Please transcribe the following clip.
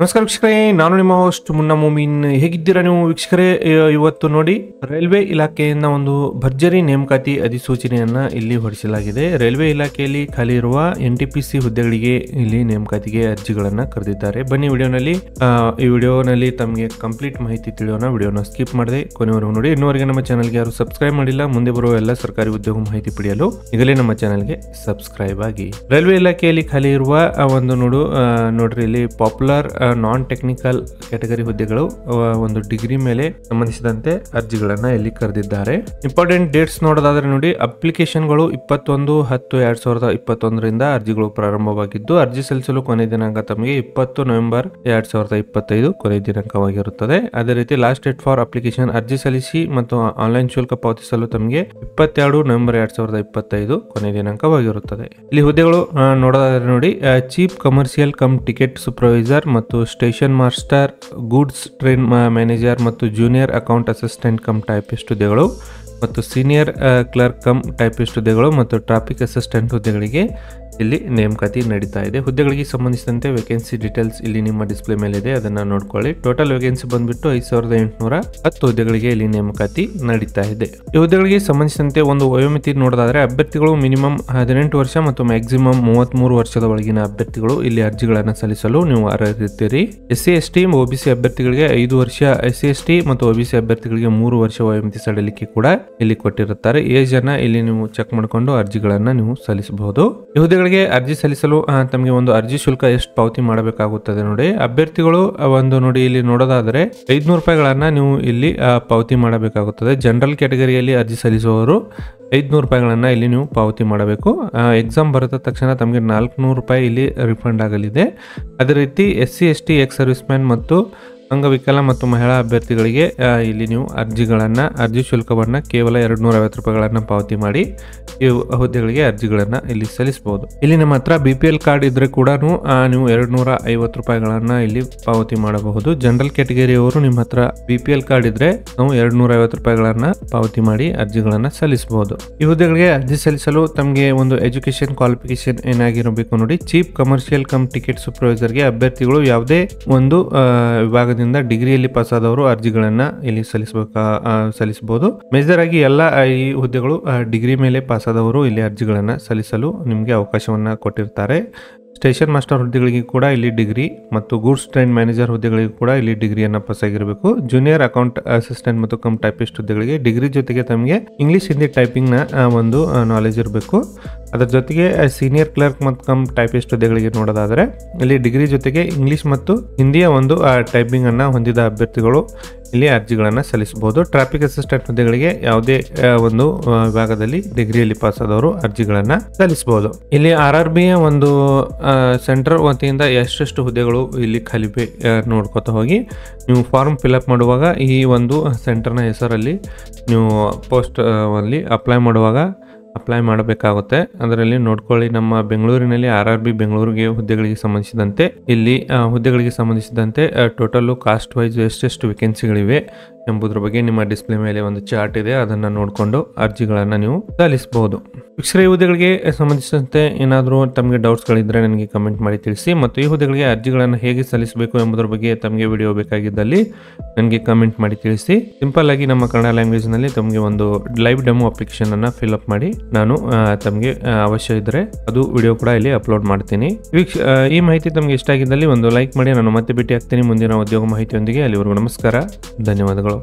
ನಮಸ್ಕಾರ ವೀಕ್ಷಕರೇ, ನಾನು ನಿಮ್ಮ ಹೋಸ್ಟ್ ಮುನ್ನಾ ಮೊಮಿನ್. ಹೇಗಿದ್ದೀರಾ ನೀವು ವೀಕ್ಷಕರೇ? ಇವತ್ತು ನೋಡಿ, ರೈಲ್ವೆ ಇಲಾಖೆಯಿಂದ ಒಂದು ಭರ್ಜರಿ ನೇಮಕಾತಿ ಅಧಿಸೂಚನೆಯನ್ನ ಇಲ್ಲಿ ಹೊರಡಿಸಲಾಗಿದೆ. ರೈಲ್ವೆ ಇಲಾಖೆಯಲ್ಲಿ ಖಾಲಿ ಇರುವ NTPC ಹುದ್ದೆಗಳಿಗೆ ಇಲ್ಲಿ ನೇಮಕಾತಿಗೆ ಅರ್ಜಿಗಳನ್ನ ಕರೆದಿದ್ದಾರೆ. ಬನ್ನಿ ಈ ವಿಡಿಯೋನಲ್ಲಿ ತಮಗೆ ಕಂಪ್ಲೀಟ್ ಮಾಹಿತಿ ತಿಳಿಯೋಣ. ವಿಡಿಯೋನ ಸ್ಕಿಪ್ ಮಾಡದೆ ಕೊನೆವರೆಗೂ ನೋಡಿ. ಇನ್ನೂವರೆಗೆ ನಮ್ಮ ಚಾನಲ್ಗೆ ಯಾರು ಸಬ್ಸ್ಕ್ರೈಬ್ ಮಾಡಿಲ್ಲ, ಮುಂದೆ ಬರುವ ಎಲ್ಲ ಸರ್ಕಾರಿ ಉದ್ಯೋಗ ಮಾಹಿತಿ ಪಡೆಯಲು ಈಗಲೇ ನಮ್ಮ ಚಾನಲ್ಗೆ ಸಬ್ಸ್ಕ್ರೈಬ್ ಆಗಿ. ರೈಲ್ವೆ ಇಲಾಖೆಯಲ್ಲಿ ಖಾಲಿ ಇರುವ ಒಂದು ನೋಡ್ರಿ ಇಲ್ಲಿ ಪಾಪ್ಯುಲರ್ ನಾನ್ ಟೆಕ್ನಿಕಲ್ ಕ್ಯಾಟಗರಿ ಹುದ್ದೆಗಳು ಒಂದು ಡಿಗ್ರಿ ಮೇಲೆ ಸಂಬಂಧಿಸಿದಂತೆ ಅರ್ಜಿಗಳನ್ನ ಇಲ್ಲಿ ಕರೆದಿದ್ದಾರೆ. ಇಂಪಾರ್ಟೆಂಟ್ ಡೇಟ್ಸ್ ನೋಡೋದಾದ್ರೆ ನೋಡಿ, ಅಪ್ಲಿಕೇಶನ್ಗಳು 21/10/2021 ಅರ್ಜಿಗಳು ಪ್ರಾರಂಭವಾಗಿದ್ದು, ಅರ್ಜಿ ಸಲ್ಲಿಸಲು ಕೊನೆ ದಿನಾಂಕ ತಮಗೆ 20 ನವೆಂಬರ್ 2025 ಕೊನೆ ದಿನಾಂಕವಾಗಿರುತ್ತದೆ. ಅದೇ ರೀತಿ ಲಾಸ್ಟ್ ಡೇಟ್ ಫಾರ್ ಅಪ್ಲಿಕೇಶನ್, ಅರ್ಜಿ ಸಲ್ಲಿಸಿ ಮತ್ತು ಆನ್ಲೈನ್ ಶುಲ್ಕ ಪಾವತಿಸಲು ತಮಗೆ 22 ನವೆಂಬರ್ 2025 ಕೊನೆ ದಿನಾಂಕವಾಗಿರುತ್ತದೆ. ಇಲ್ಲಿ ಹುದ್ದೆಗಳು ನೋಡೋದಾದ್ರೆ ನೋಡಿ, chief commercial cum ticket supervisor ಮತ್ತು station master, goods train manager ಮತ್ತು junior account assistant cum typist ಹುದ್ದೆಗಳು ಮತ್ತು ಸೀನಿಯರ್ ಕ್ಲರ್ಕ್ ಕಮ್ ಟೈಪಿಸ್ಟ್ ಹುದ್ದೆಗಳು ಮತ್ತು ಟ್ರಾಫಿಕ್ ಅಸಿಸ್ಟೆಂಟ್ ಹುದ್ದೆಗಳಿಗೆ ಇಲ್ಲಿ ನೇಮಕಾತಿ ನಡೀತಾ ಇದೆ. ಹುದ್ದೆಗಳಿಗೆ ಸಂಬಂಧಿಸಿದಂತೆ ವೇಕೆನ್ಸಿ ಡೀಟೇಲ್ಸ್ ಇಲ್ಲಿ ನಿಮ್ಮ ಡಿಸ್ಪ್ಲೇ ಮೇಲೆ ಇದೆ, ಅದನ್ನ ನೋಡ್ಕೊಳ್ಳಿ. ಟೋಟಲ್ ವೇಕೆನ್ಸಿ ಬಂದ್ಬಿಟ್ಟು 5810 ಹುದ್ದೆಗಳಿಗೆ ಇಲ್ಲಿ ನೇಮಕಾತಿ ನಡೀತಾ ಇದೆ. ಈ ಹುದ್ದೆಗಳಿಗೆ ಸಂಬಂಧಿಸಿದಂತೆ ಒಂದು ವಯೋಮಿತಿ ನೋಡೋದಾದ್ರೆ, ಅಭ್ಯರ್ಥಿಗಳು ಮಿನಿಮಮ್ 18 ವರ್ಷ ಮತ್ತು ಮ್ಯಾಕ್ಸಿಮಮ್ 33 ವರ್ಷದ ಒಳಗಿನ ಅಭ್ಯರ್ಥಿಗಳು ಇಲ್ಲಿ ಅರ್ಜಿಗಳನ್ನು ಸಲ್ಲಿಸಲು ನೀವು ಅರ್ಹರಿರ್ತೀರಿ. SC/ST OBC ಅಭ್ಯರ್ಥಿಗಳಿಗೆ 5 ವರ್ಷ, SC/ST ಮತ್ತು OBC ಅಭ್ಯರ್ಥಿಗಳಿಗೆ 3 ವರ್ಷ ವಯೋಮಿತಿ ಸಡಿಲಿಕೆ ಕೂಡ ಇಲ್ಲಿ ಕೊಟ್ಟಿರುತ್ತಾರೆ. ಏಜ್ ಅನ್ನ ಇಲ್ಲಿ ನೀವು ಚೆಕ್ ಮಾಡಿಕೊಂಡು ಅರ್ಜಿಗಳನ್ನ ನೀವು ಸಲ್ಲಿಸಬಹುದು. ಈ ಹುದ್ದೆಗಳಿಗೆ ಅರ್ಜಿ ಸಲ್ಲಿಸಲು ತಮಗೆ ಒಂದು ಅರ್ಜಿ ಶುಲ್ಕ ಎಷ್ಟು ಪಾವತಿ ಮಾಡಬೇಕಾಗುತ್ತದೆ ನೋಡಿ. ಅಭ್ಯರ್ಥಿಗಳು ನೋಡಿ ಇಲ್ಲಿ ನೋಡೋದಾದ್ರೆ 500 ರೂಪಾಯಿಗಳನ್ನ ನೀವು ಇಲ್ಲಿ ಪಾವತಿ ಮಾಡಬೇಕಾಗುತ್ತದೆ. ಜನರಲ್ ಕ್ಯಾಟಗರಿಯಲ್ಲಿ ಅರ್ಜಿ ಸಲ್ಲಿಸುವವರು 500 ರೂಪಾಯಿಗಳನ್ನ ಇಲ್ಲಿ ನೀವು ಪಾವತಿ ಮಾಡಬೇಕು. ಎಕ್ಸಾಮ್ ಬರೆದ ತಕ್ಷಣ ತಮಗೆ 400 ರೂಪಾಯಿ ಇಲ್ಲಿ ರಿಫಂಡ್ ಆಗಲಿದೆ. ಅದೇ ರೀತಿ SC/ST ಎಕ್ಸ್ ಸರ್ವಿಸ್ ಮ್ಯಾನ್ ಮತ್ತು ಅಂಗವಿಕಲ ಮತ್ತು ಮಹಿಳಾ ಅಭ್ಯರ್ಥಿಗಳಿಗೆ ಇಲ್ಲಿ ನೀವು ಅರ್ಜಿ ಶುಲ್ಕವನ್ನ ಕೇವಲ 250 ರೂಪಾಯಿಗಳನ್ನ ಪಾವತಿ ಮಾಡಿ ಈ ಹುದ್ದೆಗಳಿಗೆ ಅರ್ಜಿಗಳನ್ನ ಇಲ್ಲಿ ಸಲ್ಲಿಸಬಹುದು. ಇಲ್ಲಿ ನಿಮ್ಮ ಹತ್ರ BPL ಕಾರ್ಡ್ ಇದ್ರೆ ಕೂಡ ನೀವು 250 ರೂಪಾಯಿಗಳನ್ನ ಇಲ್ಲಿ ಪಾವತಿ ಮಾಡಬಹುದು. ಜನರಲ್ ಕ್ಯಾಟಗರಿಯವರು ನಿಮ್ಮ ಹತ್ರ BPL ಕಾರ್ಡ್ ಇದ್ರೆ ನಾವು 250 ರೂಪಾಯಿಗಳನ್ನ ಪಾವತಿ ಮಾಡಿ ಅರ್ಜಿಗಳನ್ನ ಸಲ್ಲಿಸಬಹುದು. ಈ ಹುದ್ದೆಗಳಿಗೆ ಅರ್ಜಿ ಸಲ್ಲಿಸಲು ತಮಗೆ ಒಂದು ಎಜುಕೇಶನ್ ಕ್ವಾಲಿಫಿಕೇಶನ್ ಏನಾಗಿರಬೇಕು ನೋಡಿ. ಚೀಫ್ ಕಮರ್ಷಿಯಲ್ ಕಮ್ ಟಿಕೆಟ್ ಸೂಪರ್ವೈಸರ್ಗೆ ಅಭ್ಯರ್ಥಿಗಳು ಯಾವುದೇ ಒಂದು ವಿಭಾಗದಿಂದ ಡಿಗ್ರಿಯಲ್ಲಿ ಪಾಸ್ ಆದವರು ಅರ್ಜಿಗಳನ್ನ ಇಲ್ಲಿ ಸಲ್ಲಿಸಬಹುದು. ಮೇಜರ್ ಆಗಿ ಎಲ್ಲ ಈ ಹುದ್ದೆಗಳು ಡಿಗ್ರಿ ಮೇಲೆ ಪಾಸ್ ಆದವರು ಇಲ್ಲಿ ಅರ್ಜಿಗಳನ್ನ ಸಲ್ಲಿಸಲು ನಿಮಗೆ ಅವಕಾಶವನ್ನ ಕೊಟ್ಟಿರ್ತಾರೆ. ಸ್ಟೇಷನ್ ಮಾಸ್ಟರ್ ಹುದ್ದೆಗಳಿಗೆ ಕೂಡ ಇಲ್ಲಿ ಡಿಗ್ರಿ ಮತ್ತು ಗೂಡ್ಸ್ ಟ್ರೈನ್ ಮ್ಯಾನೇಜರ್ ಹುದ್ದೆಗಳಿಗೆ ಕೂಡ ಇಲ್ಲಿ ಡಿಗ್ರಿಯನ್ನ ಪಾಸ್ ಆಗಿರಬೇಕು. ಜೂನಿಯರ್ ಅಕೌಂಟ್ ಅಸಿಸ್ಟೆಂಟ್ ಮತ್ತು ಕಮ್ ಟೈಪಿಸ್ಟ್ ಹುದ್ದೆಗಳಿಗೆ ಡಿಗ್ರಿ ಜೊತೆಗೆ ತಮಗೆ ಇಂಗ್ಲಿಷ್ ಹಿಂದಿ ಟೈಪಿಂಗ್ ನ ಒಂದು ನಾಲೆಜ್ ಇರಬೇಕು. ಅದರ ಜೊತೆಗೆ ಸೀನಿಯರ್ ಕ್ಲರ್ಕ್ ಮತ್ತು ಕಮ್ ಟೈಪಿಸ್ಟ್ ಹುದ್ದೆಗಳಿಗೆ ನೋಡೋದಾದ್ರೆ ಇಲ್ಲಿ ಡಿಗ್ರಿ ಜೊತೆಗೆ ಇಂಗ್ಲಿಷ್ ಮತ್ತು ಹಿಂದಿಯ ಒಂದು ಟೈಪಿಂಗ್ ಅನ್ನ ಹೊಂದಿದ ಅಭ್ಯರ್ಥಿಗಳು ಇಲ್ಲಿ ಅರ್ಜಿಗಳನ್ನ ಸಲ್ಲಿಸಬಹುದು. ಟ್ರಾಫಿಕ್ ಅಸಿಸ್ಟೆಂಟ್ ಹುದ್ದೆಗಳಿಗೆ ಯಾವುದೇ ಒಂದು ವಿಭಾಗದಲ್ಲಿ ಡಿಗ್ರಿಯಲ್ಲಿ ಪಾಸ್ ಆದವರು ಅರ್ಜಿಗಳನ್ನ ಸಲ್ಲಿಸಬಹುದು. ಇಲ್ಲಿ RRB ಒಂದು ಸೆಂಟ್ರಲ್ ವತಿಯಿಂದ ಎಷ್ಟೆಷ್ಟು ಹುದ್ದೆಗಳು ಇಲ್ಲಿ ಖಾಲಿವೆ ನೋಡ್ಕೊತಾ ಹೋಗಿ ನೀವು ಫಾರ್ಮ್ ಫಿಲ್ಅಪ್ ಮಾಡುವಾಗ ಈ ಒಂದು ಸೆಂಟರ್ನ ಹೆಸರಲ್ಲಿ ನೀವು ಪೋಸ್ಟ್ ಅಲ್ಲಿ ಅಪ್ಲೈ ಮಾಡಬೇಕಾಗುತ್ತೆ. ಅದರಲ್ಲಿ ನೋಡ್ಕೊಳ್ಳಿ, ನಮ್ಮ ಬೆಂಗಳೂರಿನಲ್ಲಿ RRB ಬೆಂಗಳೂರಿಗೆ ಹುದ್ದೆಗಳಿಗೆ ಸಂಬಂಧಿಸಿದಂತೆ ಇಲ್ಲಿ ಹುದ್ದೆಗಳಿಗೆ ಸಂಬಂಧಿಸಿದಂತೆ ಟೋಟಲ್ ಕಾಸ್ಟ್ ವೈಸ್ ಎಷ್ಟೆಷ್ಟು ವೇಕೆನ್ಸಿಗಳಿವೆ ಎಂಬುದರ ಬಗ್ಗೆ ನಿಮ್ಮ ಡಿಸ್ಪ್ಲೇ ಮೇಲೆ ಒಂದು ಚಾರ್ಟ್ ಇದೆ, ಅದನ್ನ ನೋಡಿಕೊಂಡು ಅರ್ಜಿಗಳನ್ನ ನೀವು ಸಲ್ಲಿಸಬಹುದು. ವೀಕ್ಷಕರೇ, ಈ ಹುದ್ದೆಗಳಿಗೆ ಸಂಬಂಧಿಸಿದಂತೆ ಏನಾದರೂ ತಮಗೆ ಡೌಟ್ಸ್ಗಳಿದ್ರೆ ನನಗೆ ಕಮೆಂಟ್ ಮಾಡಿ ತಿಳಿಸಿ. ಮತ್ತು ಈ ಹುದ್ದೆಗಳಿಗೆ ಅರ್ಜಿಗಳನ್ನು ಹೇಗೆ ಸಲ್ಲಿಸಬೇಕು ಎಂಬುದರ ಬಗ್ಗೆ ತಮಗೆ ವಿಡಿಯೋ ಬೇಕಾಗಿದ್ದಲ್ಲಿ ನನಗೆ ಕಮೆಂಟ್ ಮಾಡಿ ತಿಳಿಸಿ. ಸಿಂಪಲ್ ಆಗಿ ನಮ್ಮ ಕನ್ನಡ ಲ್ಯಾಂಗ್ವೇಜ್ ನಲ್ಲಿ ತಮಗೆ ಒಂದು ಲೈವ್ ಡೆಮೋ ಅಪ್ಲಿಕೇಶನ್ ಅನ್ನ ಫಿಲ್ಅಪ್ ಮಾಡಿ ನಾನು ತಮಗೆ ಅವಶ್ಯ ಇದ್ರೆ ಅದು ವಿಡಿಯೋ ಕೂಡ ಇಲ್ಲಿ ಅಪ್ಲೋಡ್ ಮಾಡ್ತೀನಿ. ಈ ಮಾಹಿತಿ ತಮಗೆ ಇಷ್ಟ ಆಗಿದ್ದಲ್ಲಿ ಒಂದು ಲೈಕ್ ಮಾಡಿ. ನಾನು ಮತ್ತೆ ಭೇಟಿ ಆಗ್ತೀನಿ ಮುಂದಿನ ಉದ್ಯೋಗ ಮಾಹಿತಿಯೊಂದಿಗೆ. ಅಲ್ಲಿವರೆಗೂ ನಮಸ್ಕಾರ, ಧನ್ಯವಾದಗಳು.